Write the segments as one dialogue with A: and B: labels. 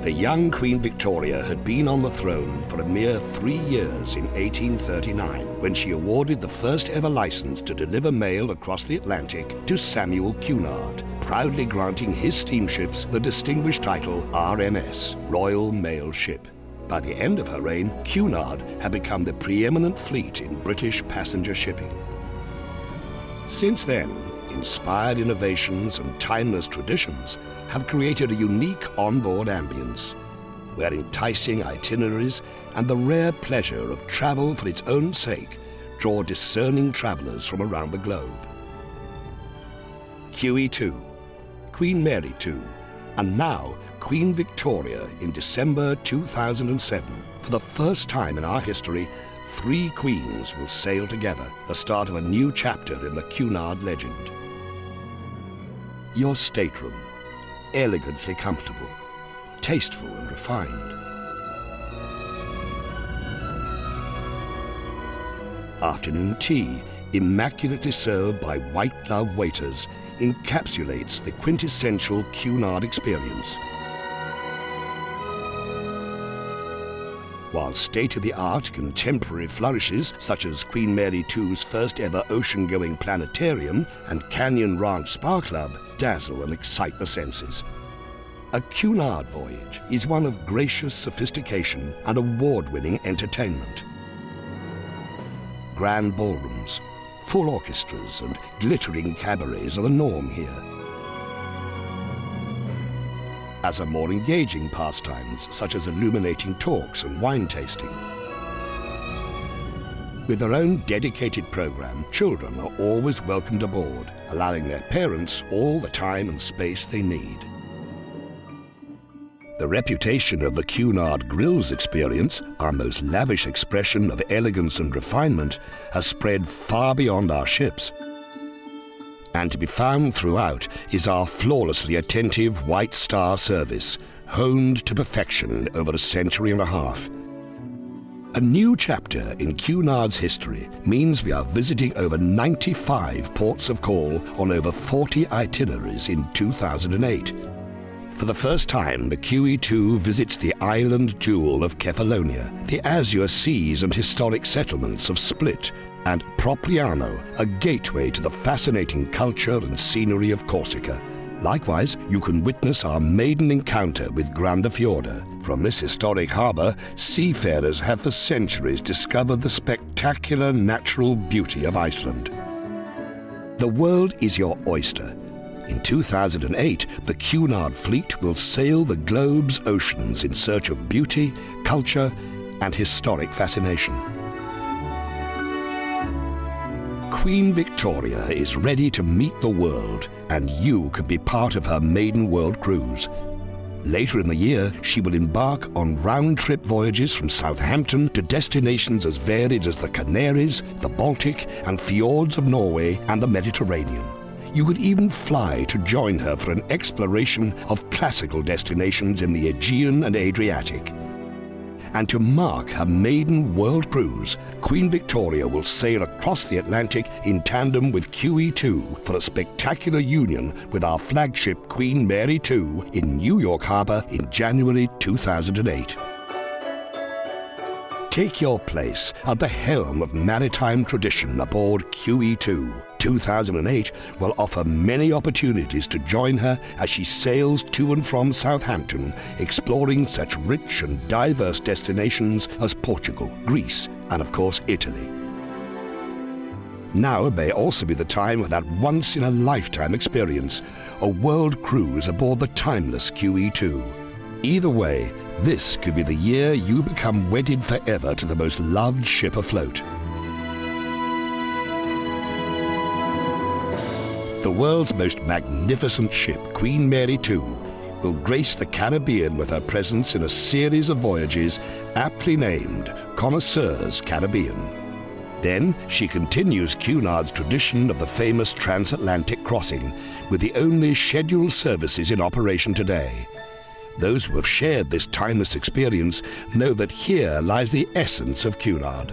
A: The young Queen Victoria had been on the throne for a mere 3 years in 1839, when she awarded the first ever license to deliver mail across the Atlantic to Samuel Cunard, proudly granting his steamships the distinguished title RMS, Royal Mail Ship. By the end of her reign, Cunard had become the preeminent fleet in British passenger shipping. Since then, inspired innovations and timeless traditions have created a unique onboard ambience, where enticing itineraries and the rare pleasure of travel for its own sake draw discerning travellers from around the globe. QE2, Queen Mary II, and now Queen Victoria in December 2007. For the first time in our history, 3 queens will sail together, the start of a new chapter in the Cunard legend. Your stateroom, elegantly comfortable, tasteful and refined. Afternoon tea, immaculately served by white-gloved waiters, encapsulates the quintessential Cunard experience. While state-of-the-art contemporary flourishes, such as Queen Mary II's first ever ocean-going planetarium and Canyon Ranch Spa Club, dazzle and excite the senses. A Cunard voyage is one of gracious sophistication and award-winning entertainment. Grand ballrooms, full orchestras and glittering cabarets are the norm here. As are more engaging pastimes, such as illuminating talks and wine tasting. With their own dedicated program, children are always welcomed aboard, allowing their parents all the time and space they need. The reputation of the Cunard Grills experience, our most lavish expression of elegance and refinement, has spread far beyond our ships. And to be found throughout is our flawlessly attentive White Star service, honed to perfection over a century and a half. A new chapter in Cunard's history means we are visiting over 95 ports of call on over 40 itineraries in 2008. For the first time, the QE2 visits the island jewel of Kefalonia, the azure seas and historic settlements of Split, and Propriano, a gateway to the fascinating culture and scenery of Corsica. Likewise, you can witness our maiden encounter with Grandafiorda. From this historic harbour, seafarers have for centuries discovered the spectacular natural beauty of Iceland. The world is your oyster. In 2008, the Cunard fleet will sail the globe's oceans in search of beauty, culture, and historic fascination. Queen Victoria is ready to meet the world, and you can be part of her maiden world cruise. Later in the year, she will embark on round-trip voyages from Southampton to destinations as varied as the Canaries, the Baltic, and fjords of Norway and the Mediterranean. You could even fly to join her for an exploration of classical destinations in the Aegean and Adriatic. And to mark her maiden world cruise, Queen Victoria will sail across the Atlantic in tandem with QE2 for a spectacular union with our flagship Queen Mary II in New York Harbor in January 2008. Take your place at the helm of maritime tradition aboard QE2. 2008 will offer many opportunities to join her as she sails to and from Southampton, exploring such rich and diverse destinations as Portugal, Greece, and of course Italy. Now may also be the time for that once-in-a-lifetime experience, a world cruise aboard the timeless QE2. Either way, this could be the year you become wedded forever to the most loved ship afloat. The world's most magnificent ship, Queen Mary II, will grace the Caribbean with her presence in a series of voyages aptly named Connoisseur's Caribbean. Then she continues Cunard's tradition of the famous transatlantic crossing with the only scheduled services in operation today. Those who have shared this timeless experience know that here lies the essence of Cunard.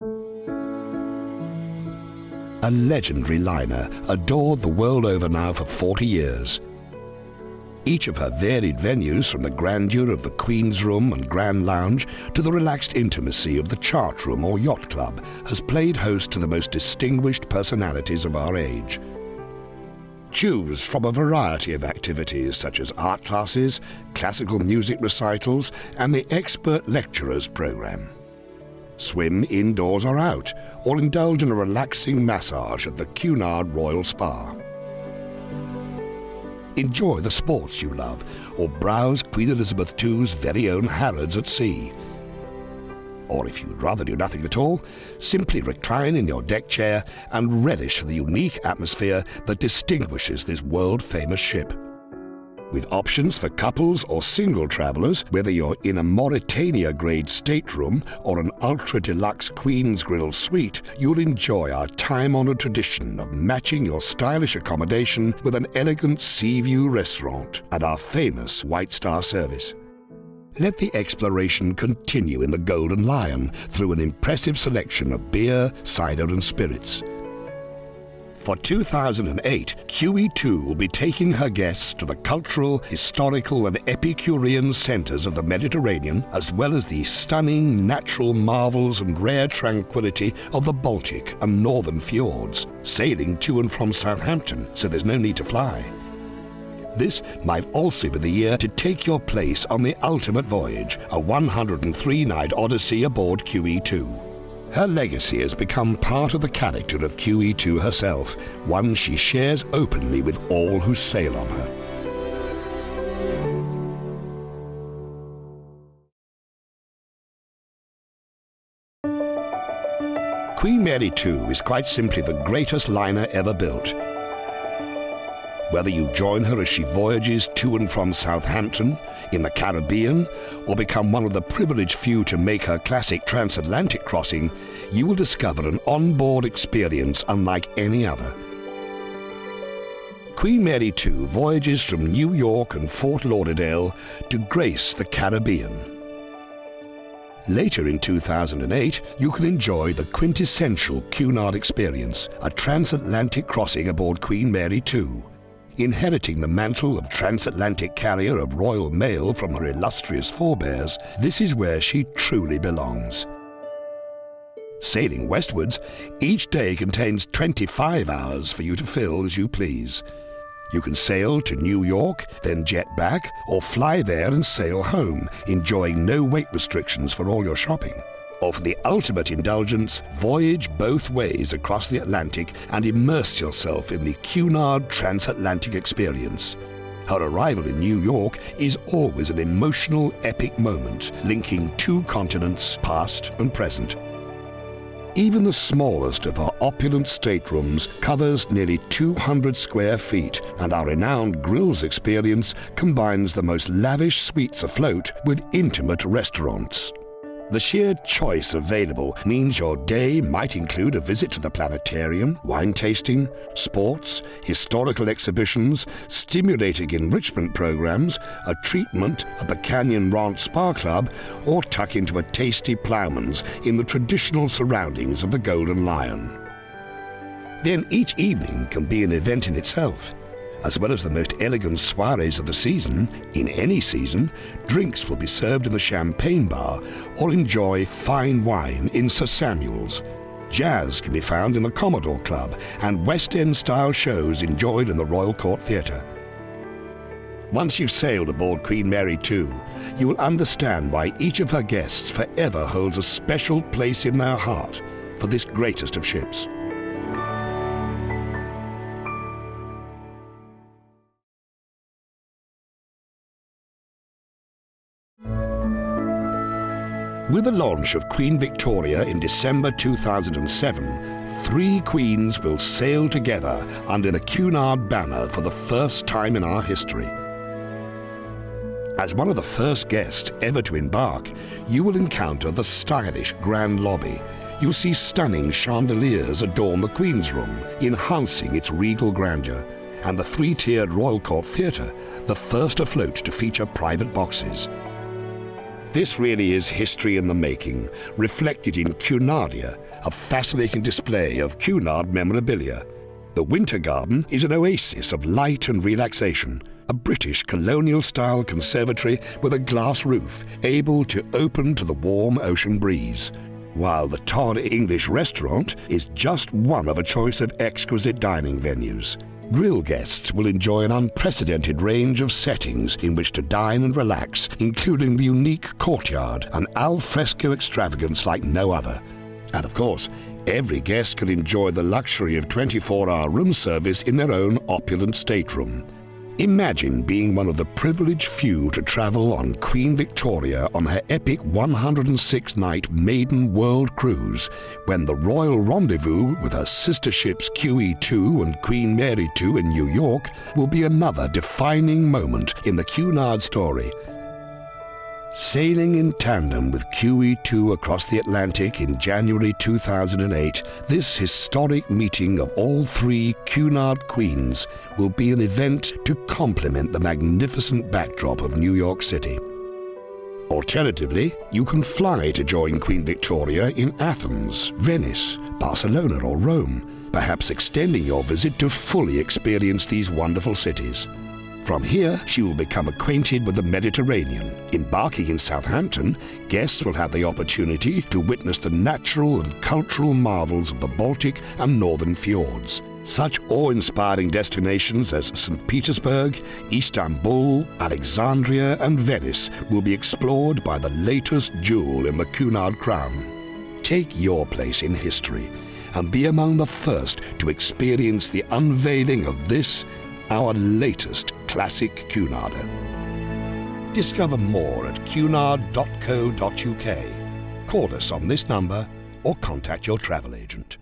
A: A legendary liner adored the world over now for 40 years. Each of her varied venues, from the grandeur of the Queen's Room and Grand Lounge to the relaxed intimacy of the Chart Room or Yacht Club, has played host to the most distinguished personalities of our age. Choose from a variety of activities such as art classes, classical music recitals, and the expert lecturers program. Swim indoors or out, or indulge in a relaxing massage at the Cunard Royal Spa. Enjoy the sports you love, or browse Queen Elizabeth II's very own Harrods at sea. Or if you'd rather do nothing at all, simply recline in your deck chair and relish the unique atmosphere that distinguishes this world-famous ship. With options for couples or single travellers, whether you're in a Mauritania-grade stateroom or an ultra-deluxe Queen's Grill suite, you'll enjoy our time-honoured tradition of matching your stylish accommodation with an elegant sea view restaurant and our famous White Star service. Let the exploration continue in the Golden Lion through an impressive selection of beer, cider and spirits. For 2008, QE2 will be taking her guests to the cultural, historical and Epicurean centres of the Mediterranean, as well as the stunning natural marvels and rare tranquility of the Baltic and northern fjords, sailing to and from Southampton, so there's no need to fly. This might also be the year to take your place on the ultimate voyage, a 103-night odyssey aboard QE2. Her legacy has become part of the character of QE2 herself, one she shares openly with all who sail on her. Queen Mary II is quite simply the greatest liner ever built. Whether you join her as she voyages to and from Southampton, in the Caribbean, or become one of the privileged few to make her classic transatlantic crossing, you will discover an on-board experience unlike any other. Queen Mary II voyages from New York and Fort Lauderdale to grace the Caribbean. Later in 2008, you can enjoy the quintessential Cunard experience, a transatlantic crossing aboard Queen Mary II. Inheriting the mantle of transatlantic carrier of Royal Mail from her illustrious forebears, this is where she truly belongs. Sailing westwards, each day contains 25 hours for you to fill as you please. You can sail to New York, then jet back, or fly there and sail home, enjoying no weight restrictions for all your shopping. Or for the ultimate indulgence, voyage both ways across the Atlantic and immerse yourself in the Cunard transatlantic experience. Her arrival in New York is always an emotional, epic moment, linking two continents, past and present. Even the smallest of our opulent staterooms covers nearly 200 square feet, and our renowned grills experience combines the most lavish suites afloat with intimate restaurants. The sheer choice available means your day might include a visit to the planetarium, wine tasting, sports, historical exhibitions, stimulating enrichment programs, a treatment at the Canyon Ranch Spa Club, or tuck into a tasty ploughman's in the traditional surroundings of the Golden Lion. Then each evening can be an event in itself. As well as the most elegant soirees of the season, in any season, drinks will be served in the champagne bar or enjoy fine wine in Sir Samuel's. Jazz can be found in the Commodore Club and West End-style shows enjoyed in the Royal Court Theatre. Once you've sailed aboard Queen Mary II, you will understand why each of her guests forever holds a special place in their heart for this greatest of ships. With the launch of Queen Victoria in December 2007, 3 queens will sail together under the Cunard banner for the first time in our history. As one of the first guests ever to embark, you will encounter the stylish Grand Lobby. You'll see stunning chandeliers adorn the Queen's Room, enhancing its regal grandeur, and the 3-tiered Royal Court Theatre, the first afloat to feature private boxes. This really is history in the making, reflected in Cunardia, a fascinating display of Cunard memorabilia. The Winter Garden is an oasis of light and relaxation, a British colonial-style conservatory with a glass roof, able to open to the warm ocean breeze. While the Todd English restaurant is just one of a choice of exquisite dining venues. Grill guests will enjoy an unprecedented range of settings in which to dine and relax, including the unique courtyard, an al fresco extravagance like no other. And of course, every guest can enjoy the luxury of 24-hour room service in their own opulent stateroom. Imagine being one of the privileged few to travel on Queen Victoria on her epic 106-night maiden world cruise, when the Royal Rendezvous with her sister ships QE2 and Queen Mary 2 in New York will be another defining moment in the Cunard story. Sailing in tandem with QE2 across the Atlantic in January 2008, this historic meeting of all three Cunard queens will be an event to complement the magnificent backdrop of New York City. Alternatively, you can fly to join Queen Victoria in Athens, Venice, Barcelona or Rome, perhaps extending your visit to fully experience these wonderful cities. From here, she will become acquainted with the Mediterranean. Embarking in Southampton, guests will have the opportunity to witness the natural and cultural marvels of the Baltic and northern fjords. Such awe-inspiring destinations as St. Petersburg, Istanbul, Alexandria and Venice will be explored by the latest jewel in the Cunard crown. Take your place in history and be among the first to experience the unveiling of this, our latest classic Cunarder. Discover more at cunard.co.uk. Call us on this number or contact your travel agent.